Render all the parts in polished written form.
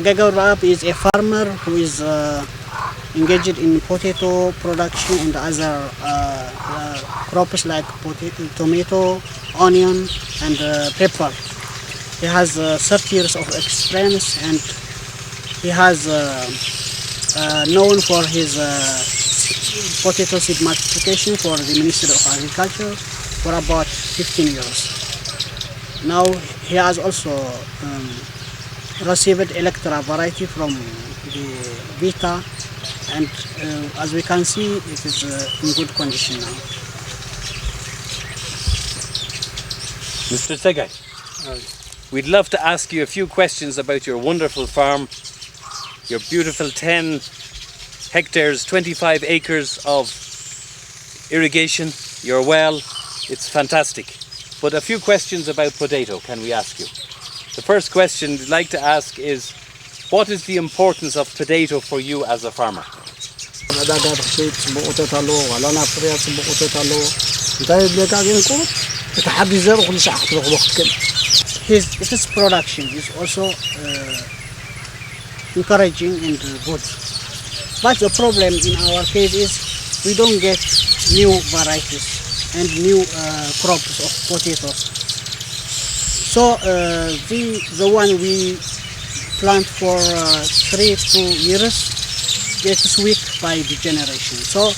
Teagasc is a farmer who is engaged in potato production and other crops like potato, tomato, onion, and pepper. He has 30 years of experience, and he has known for his potato seed multiplication for the Ministry of Agriculture for about 15 years. Now he has also received Eritrea variety from the Vita, and as we can see, it is in good condition now. Mr. Teagasc, we'd love to ask you a few questions about your wonderful farm, your beautiful 10 hectares, 25 acres of irrigation, your well. It's fantastic. But a few questions about potato can we ask you? The first question we'd like to ask is, what is the importance of potato for you as a farmer? His production is also encouraging and good. But the problem in our case is we don't get new varieties and new crops of potatoes. So the one we plant for 3 to 2 years gets weak by degeneration. So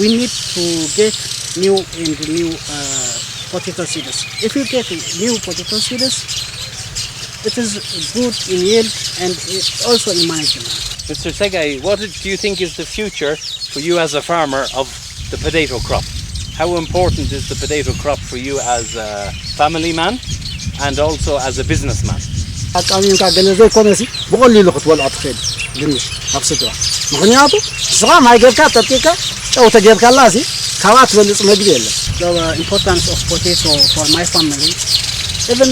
we need to get new potato seeds. If you get new potato seeds, it is good in yield and also in management. Mr. Teagasc, what do you think is the future for you as a farmer of the potato crop? How important is the potato crop for you as a family man and also as a businessman? The importance of potato for my family, even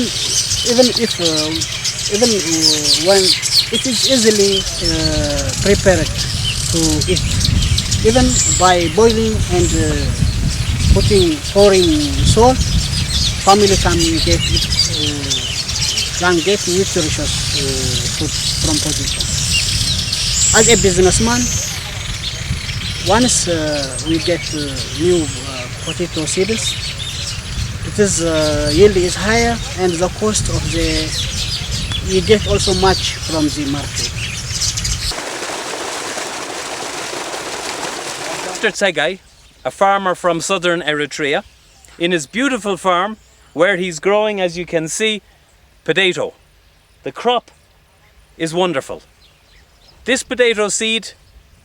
when it is easily prepared to eat, even by boiling and pouring salt, family can get nutritious food from potato. As a businessman, once we get new potato seeds, it is yield is higher and the cost of we get also much from the market. Dr. Seagasc, a farmer from southern Eritrea, in his beautiful farm where he's growing, as you can see, potato. The crop is wonderful. This potato seed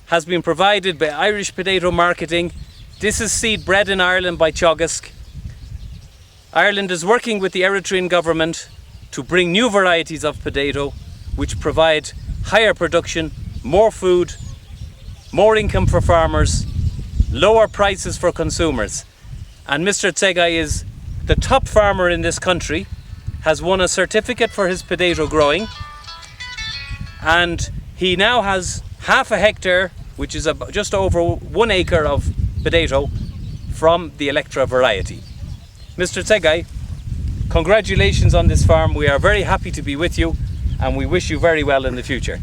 has been provided by Irish Potato Marketing. This is seed bred in Ireland by Teagasc. Ireland is working with the Eritrean government to bring new varieties of potato which provide higher production, more food, more income for farmers, lower prices for consumers. And Mr. Teagasc is the top farmer in this country, has won a certificate for his potato growing, and he now has half a hectare, which is just over 1 acre of potato from the Eritrea variety. Mr. Teagasc, congratulations on this farm. We are very happy to be with you and we wish you very well in the future.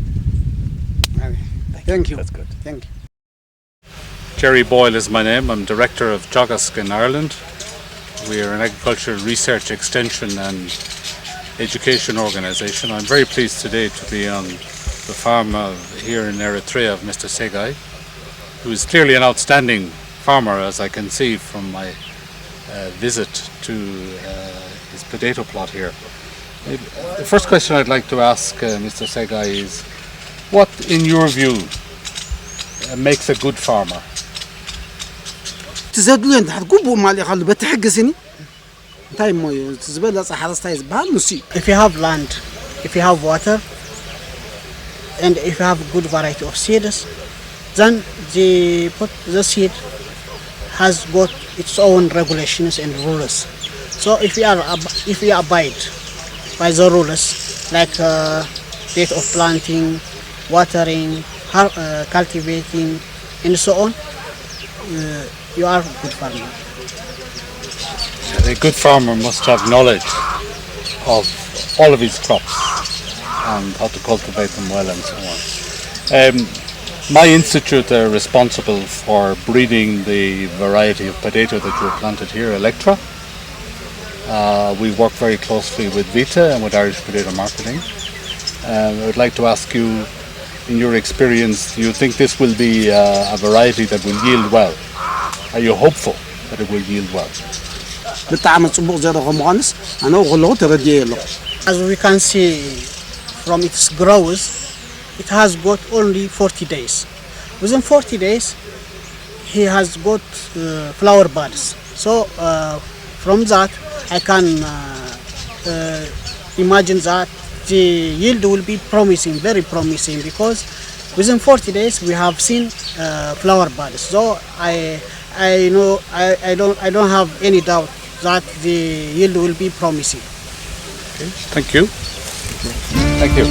Thank you. That's good. Thank you. Gerry Boyle is my name. I'm Director of Teagasc in Ireland. We are an agricultural research, extension and education organisation. I'm very pleased today to be on the farm here in Eritrea of Mr. Teagasc, who is clearly an outstanding farmer, as I can see from my visit to his potato plot here. The first question I'd like to ask Mr. Teagasc is, what in your view makes a good farmer? If you have land, if you have water, and if you have a good variety of seeds, then the seed has got its own regulations and rules. So if you abide by the rules, like date of planting, watering, cultivating, and so on, you are a good farmer. A good farmer must have knowledge of all of his crops and how to cultivate them well and so on. My institute are responsible for breeding the variety of potato that you planted here, Electra. We work very closely with Vita and with Irish Potato Marketing. I would like to ask you, in your experience, do you think this will be a variety that will yield well? Are you hopeful that it will yield well? As we can see from its growth, it has got only 40 days. Within 40 days, he has got flower buds. So from that, I can imagine that the yield will be promising, very promising, because within 40 days we have seen flower buds. So I don't have any doubt that the yield will be promising. Okay. Thank you. Thank you.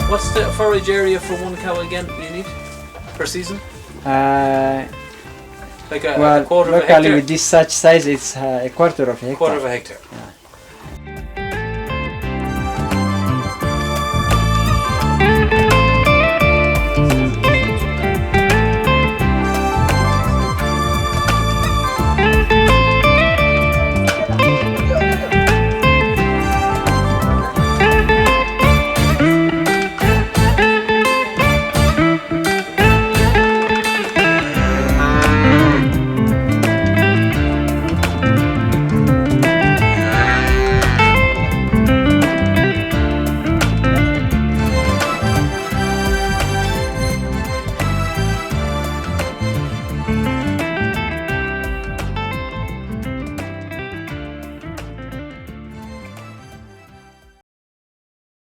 What's the forage area for one cow again you need per season? Like a quarter of a hectare? Locally with this such size, it's a quarter of a hectare. Quarter of a hectare. Yeah.